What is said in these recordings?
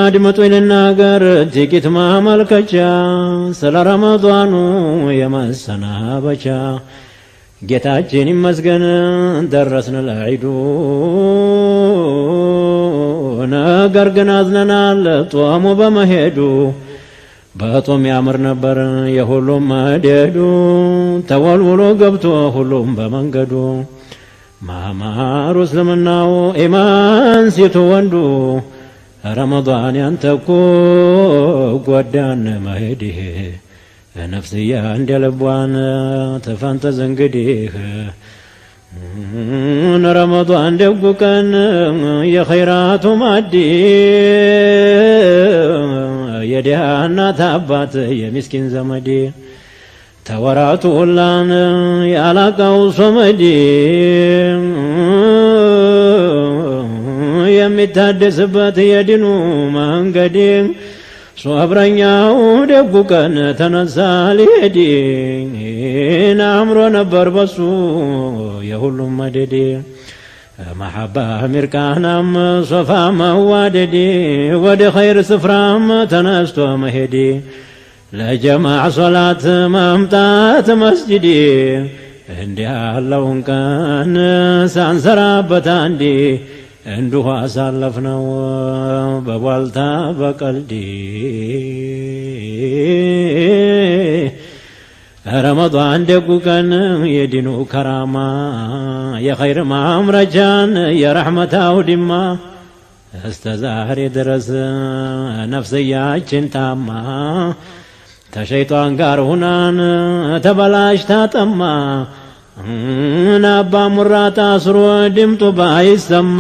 አድምጡ ልናገር ጥቂት ማመልከቻ ስለ ረመዷኑ የመሰናበቻ ጌታችን ይመስገን ደረስን ለዒዱ ነገር ግን አዝነናል ጦሙ በመሄዱ በጦም ያምር ነበር የሁሉም መደዱ ተወልውሎ ገብቶ ሁሉም በመንገዱ ማማሩ እስልምናው ኢማን ሴቱ ወንዱ ረመዷን ያንተኮ ጎዳን መሄድህ ነፍስያ እንደልቧን ተፈንተዝ እንግዲህ ረመዷን ደጉ ቀን የኸይራቱ ማዲ የድሃ እናት አባት የሚስኪን ዘመዴ ተወራቱ ሁላን ያላቃው ሶመዴ የሚታደስበት የድኑ መንገዴ ሶብረኛው ደጉ ቀን ተነሳ ሊሄድ አምሮ ነበር በሱ የሁሉም መደዴ መሐባ ሚርቃናም ሶፋ መዋደዴ ወደ ኸይር ስፍራም ተነስቶ መሄዴ ለጀማዕ ሶላት መምጣት መስጅዴ እንዲህ ያለውን ቀን ሳንሰራበት አንዴ እንዲሁ አሳለፍነው በቧልታ በቀልዴ ረመዷን ደጉ ቀን የዲኑ ከራማ የኸይር ማምረጃን የረሕመታው ዲማ እስተ ዛሬ ድረስ ነፍስያችን ታማ ተሸይጧን ጋር ሁናን ተበላሽታ ጠማ አባ ሙራ ታስሮ ድምጡ ባይሰማ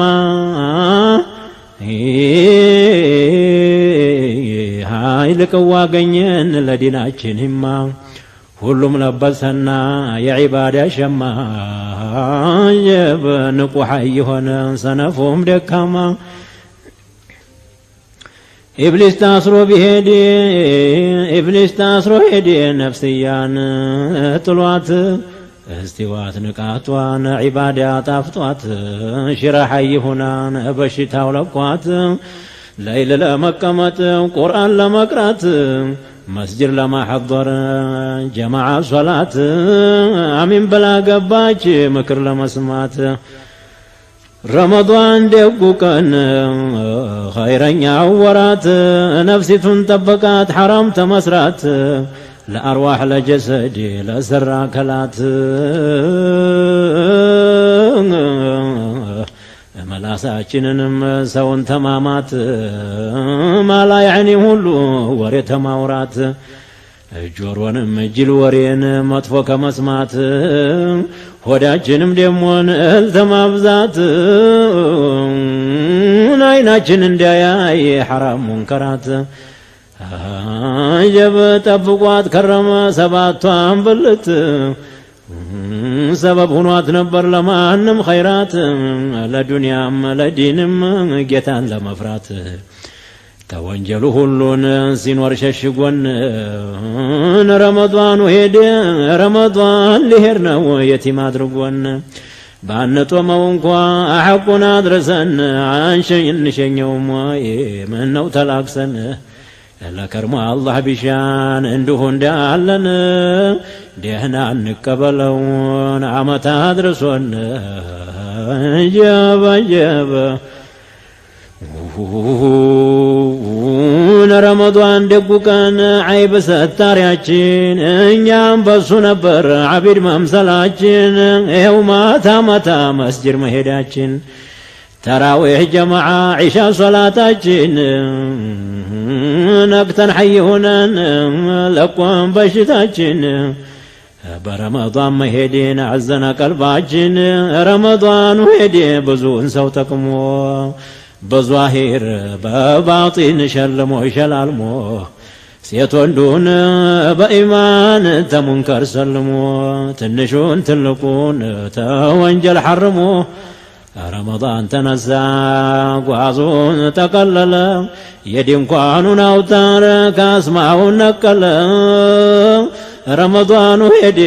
ኃይል ቅዋ አገኘን ለዲናችን ሂማ ሁሉም ለበሰና የዒባዳ ሸማ ንቁ ሐይ ሆነ ሰነፉም ደካማ ኢብሊስ ታስሮ ሄደ ነፍስያን ጥሏት استوات نقاطوان عبادة طافطوات شرحي هنا بشتاو لقوات ليل لمقمت قرآن لمقرات مسجد لما حضر جماعة صلاة امين بلا قباج مكر لما سمات رمضان دقو كان خيرا يعورات نفسي تنطبقات حرام تمسرات لأرواح لجسد لسرى كلات ملاساتشننم سون تمامات ما لا يعني هلو وري تماورات جورونم جيل ورين مطفو كمسمات ሆዳችንም ደሞን እልተማብዛት አይናችን እንዳያይ حرام منكرات አጀብ ጠብቋት ከረመ ሰባቷን ብልት ሰበብ ሆኗት ነበር ለማንም ኸይራት ለዱንያም ለዲንም ጌታን ለመፍራት ተወንጀሉ ሁሉን ሲኖር ሸሽጎን ረመዷኑ ሄደ ረመዷን ሊሄድ ነው የቲም አድርጎን ባንጦመው እንኳ አሐቁን አድረሰን አንሸኝንሸኘውም ወይ ምነው ተላክሰን ለከርሞ አላህ ቢሻን እንዲሁ እንዳለን ደህና እንቀበለውን ዓመት አድርሶን ጀበ ረመዷን ደጉ ቀን ዓይብ ሰታሪያችን እኛም በሱ ነበር ዓቢድ መምሰላችን ይኸው ማታ ማታ መስጅድ መሄዳችን ተራዊሕ ጀማዓ ዒሻ ሶላታችን ነቅተን ሐይ ሆነን ለቆን በሽታችን በረመዷን መሄድን አዘነ ቀልባችን ረመዷኑ ሄደ ብዙን ሰው ጠቅሞ በዟሂር በባጢን ሸልሞ ይሸላልሞ ሴት ወንዱን በኢማን ተሙንከር ሰልሞ ትንሹን ትልቁን ተወንጀል ሐርሞ ረመዳን ተነሳ ጓዙን ተቀለለ የድንኳኑን አውታር ካስማውን ነቀለ ረመዳኑ ሄደ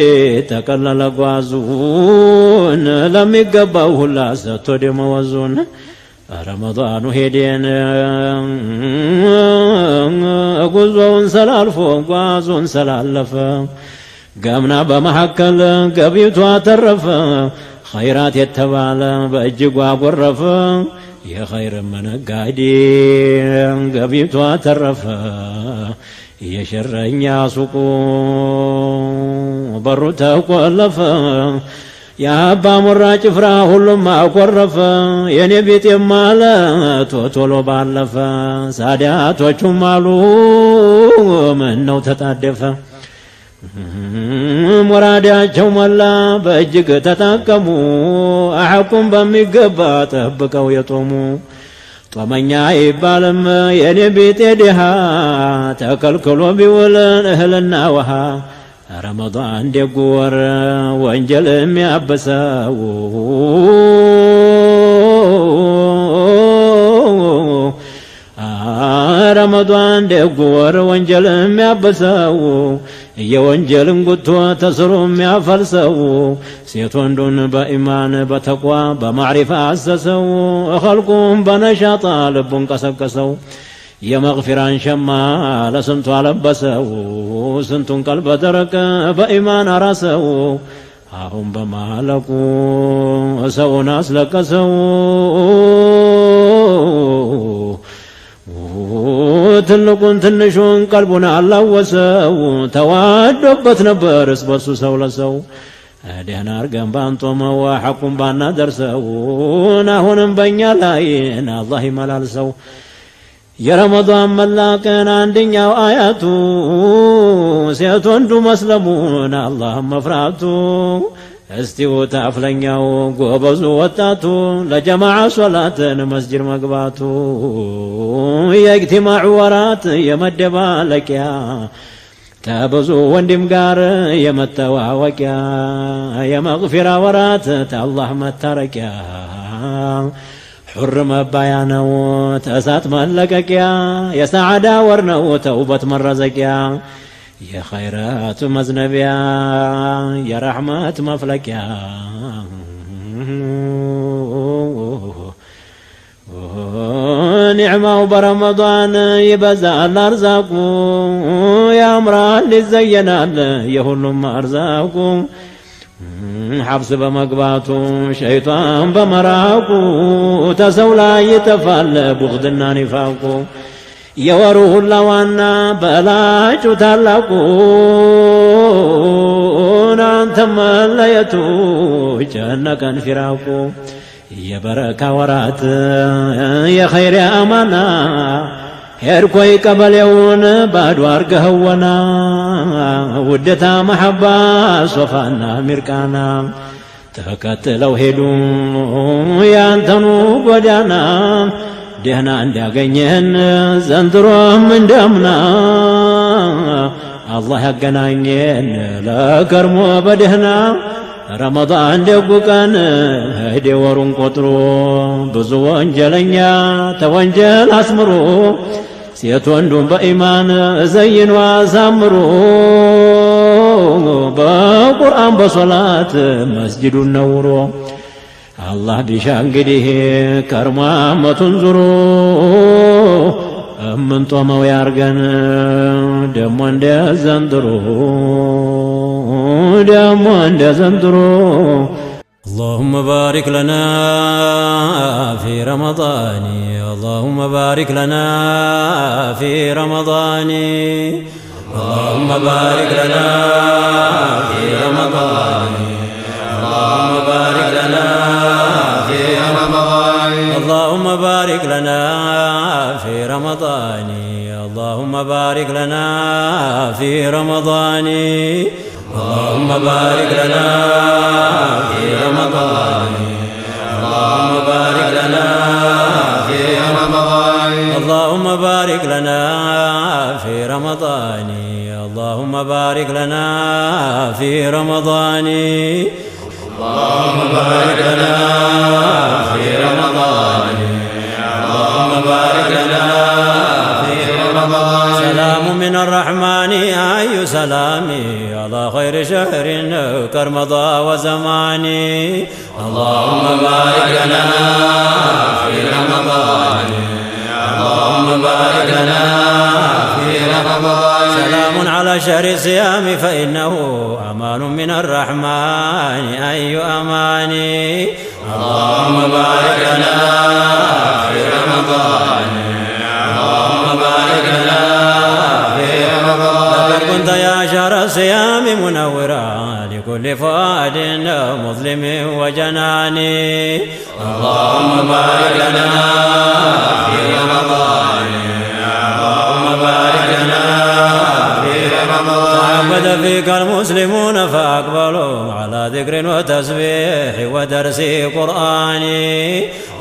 ተቀለለ ጓዙን ለሚገባው ሁላ ሰጥቶ ደመወዙን رمضان هدين ጉዞውን ሰላልፎ ጓዙን ሰላለፈ ገምና በመሐከል ገቢቷ ተረፈ ኸይራት የተባለ በእጅጉ አጎረፈ የኸይር መነጋዴ ገቢቷ ተረፈ የሸረኛ ሱቁ በሩ ተቆለፈ የአባ ሙራ ጭፍራ ሁሉም አኮረፈ የኔ ቤት የማለ ቶቶሎ ባለፈ ሳዳቶቹም አሉ ምን ነው ተጣደፈ ሙራዳቸው ሞላ በእጅግ ተጠቀሙ አሐቁም በሚገባ ጠብቀው የጦሙ ጦመኛ ይባልም የኔ ቤት ድሃ ተከልክሎ ቢውል እህልና ውሃ ረመዳን ደጉ ወር ወንጀል የሚያበሰው ረመዳን ደጉ ወር ወንጀል የሚያበሰው የወንጀልን ጉቶ ተስሮ የሚያፈልሰው ሴት ወንዱን በኢማን በተቋ በማዕሪፋ አሰሰው ኸልቁም በነሻጣ ልቡን ቀሰቀሰው የመግፊራን ሸማ ለስንቱ አለበሰው ስንቱን ቀልበ ደረቀ በኢማን አራሰው አሁን በማለቁ ሰውን አስለቀሰው ትልቁን ትንሹን ቀልቡን አላወሰው ተዋዶበት ነበር እስበሱ ሰው ለሰው ደህና አርገን ባንጦመው ሐቁን ባናደርሰው አሁንም በእኛ ላይ አላህ ይመላልሰው የረመዳን መላቀን አንደኛው አያቱ ሴት ወንዱ መስለሙን አላህ መፍራቱ እስቲው ታፍለኛው ጎበዙ ወጣቱ ለጀማዓ ሶላትን መስጂድ መግባቱ የእጅቲማዕ ወራት የመደባለቂያ ተብዙ ወንድም ጋር የመተዋወቂያ የመግፊራ ወራት ተአላህ መታረቂያ حر مبايانو تأسات ملككيا يا سعادة ورنو توبة مرزكيا يا خيرات مزنبيا يا رحمة مفلكيا نعمة برمضان يبزع الأرزاقو يا أمرا اللي زينا يهلم أرزاقو حبس بمقباتو شيطان بمراقو تسولا يتفال بغدنا نفاقو يوروه اللوانا بلاجو تلاقو نانتم الليتو جنكا فراقو يا بركة ورات يا خير يا أمانا هيركوي قبليون بعدو أرقهونا ودتا محبة صفانا مركانا تكتلو هدو يانتنو قدانا دهنا انداقينيهن زندروهم من دمنا الله يقناينيهن لا كرمو بدهنا رمضان دقوكان هيدي ورون قطرو بزو وانجلنيا توانجل اسمرو ሴት ወንዱን በኢማን ዘይን ዋሳምሩ በቁርአን በሶላት መስጂዱን ነውሮ አላህ ቢሻ እንግዲህ ከርሞ አመቱን ዙሮ እምንጦመው ያርገን ደሞ እንደ ዘንድሮ اللهم بارك لنا في رمضان اللهم بارك لنا في رمضان اللهم بارك لنا في رمضان اللهم بارك لنا في رمضان اللهم بارك لنا في رمضان اللهم بارك لنا في رمضان اللهم بارك لنا في رمضان اللهم بارك لنا في رمضان اللهم بارك لنا في رمضان اللهم بارك لنا في رمضان اللهم بارك لنا في رمضان اللهم بارك لنا في رمضان رمضان. سلام من الرحمن أي سلامي على خير شهر كرمضان وزماني. اللهم بارك لنا في رمضان. اللهم بارك لنا في رمضان. سلام على شهر الصيام فإنه أمان من الرحمن أي أماني. اللهم بارك لنا في رمضان. اللهم بارك لنا في رمضان. لقد كنت يا شهر الصيام منورا لكل فؤاد مظلم وجناني. اللهم بارك لنا في رمضان. اللهم بارك لنا في رمضان. تعبد فيك المسلمون فأقبلوا على ذكر وتسبيح ودرس قرآن.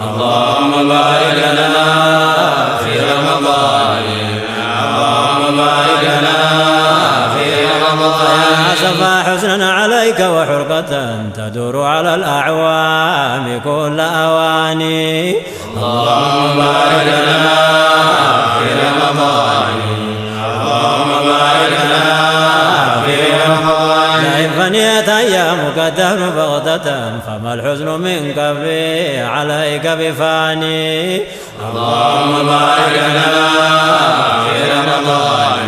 اللهم بارك لنا في رمضان. اللهم بارك لنا في رمضان. يا أسفا حزنا عليك وحرقة تدور على الأعوام كل أواني. اللهم بارك لنا في رمضان. اللهم بارك لنا في رمضان. لئن فنيت أيامك الدهر بغتة فما الحزن منك في عليك بفاني. اللهم بارك لنا في رمضان.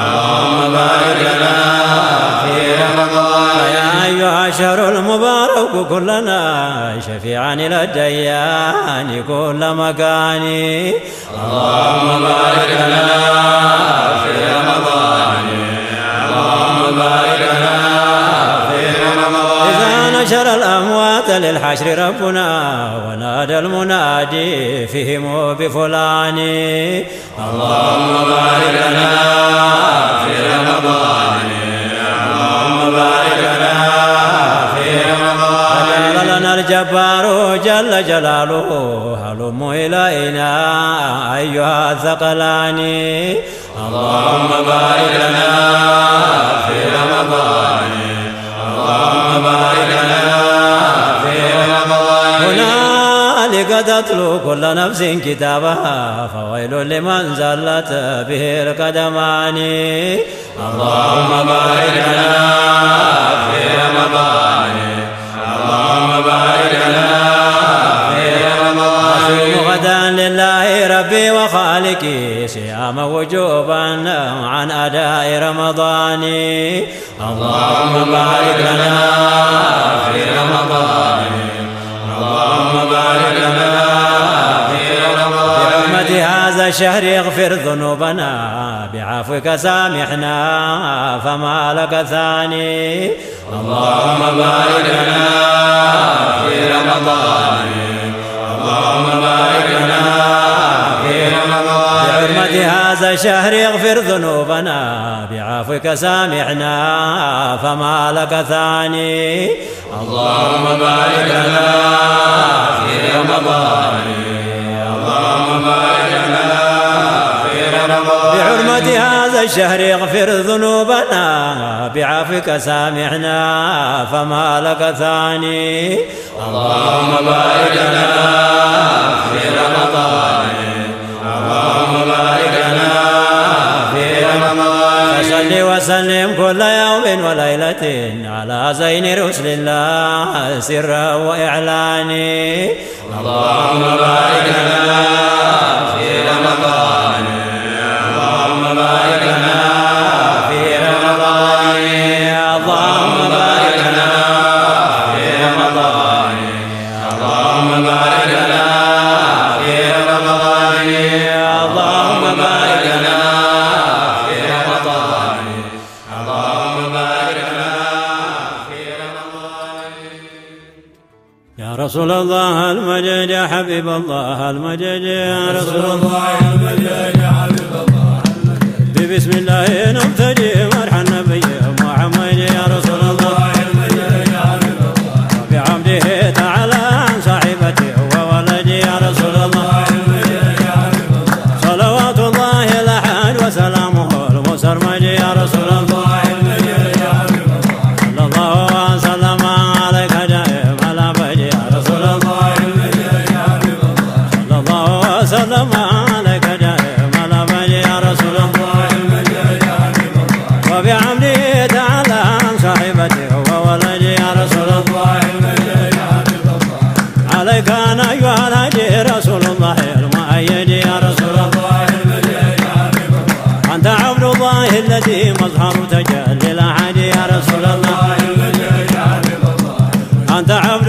اللهم بارك لنا في رمضان. يا أيها الشهر المبارك كلنا شفيعا إلى الديان كل مكان. اللهم بارك لنا في رمضان. اللهم بارك لنا في رمضان. إذا نشر الأموات للحشر ربنا ونادى المنادي فيهم بفلان. اللهم بارك لنا في رمضان. اللهم بارك لنا في رمضان. جل لنا الجبار جل جلاله هلم إلينا أيها الثقلان. اللهم بارك لنا في رمضان. اللهم بارك لنا في رمضان. هنالك تتلو كل نفس كتابها فويل لمن زلت به القدمان. اللهم بارك لنا في رمضان. اللهم بارك لنا في رمضان. أصوم غدا لله ربي وخالقي صياما وجوبا عن أداء رمضان. اللهم بارك لنا في رمضان. اللهم بارك لنا في رمضان. برحمة هذا الشهر اغفر ذنوبنا بعفوك سامحنا فما لك ثاني. اللهم بارك لنا في رمضان. اللهم بارك لنا في رمضان. بحرمة هذا الشهر اغفر ذنوبنا بعفوك سامحنا فما لك ثاني. اللهم بارك لنا في رمضان. اللهم بارك لنا في رمضان. بحرمة هذا الشهر اغفر ذنوبنا بعفوك سامحنا فما لك ثاني. اللهم بارك لنا في رمضان. اللهم بارك لنا في رمضان. فصل وسلم كل يوم وليلة على زين رسل الله سرا وإعلاني. اللهم بارك لنا في رمضان. اللهم بارك لنا في رمضان. اللهم بارك لنا في رمضان. اللهم بارك لنا في رمضان. اللهم بارك لنا في رمضان. اللهم بارك لنا في رمضان. يا رسول الله المجد يا حبيب الله المجد يا رسول الله المجد يا حبيب الله المجد. بسم الله نبتدي مرح النبي محمد يا رسول الله المجد يا حبيب الله. بعبده تعالى عن صاحبته وولده يا رسول الله المجد يا حبيب الله. صلوات الله الأحد وسلامه المسرمد يا رسول الله المجد يا حبيب الله. صلى الله وسلم عليك دائم الأبد يا رسول الله المجد يا حبيب الله. صلى الله وسلم عليك دائم الأبد يا رسول أنت عبد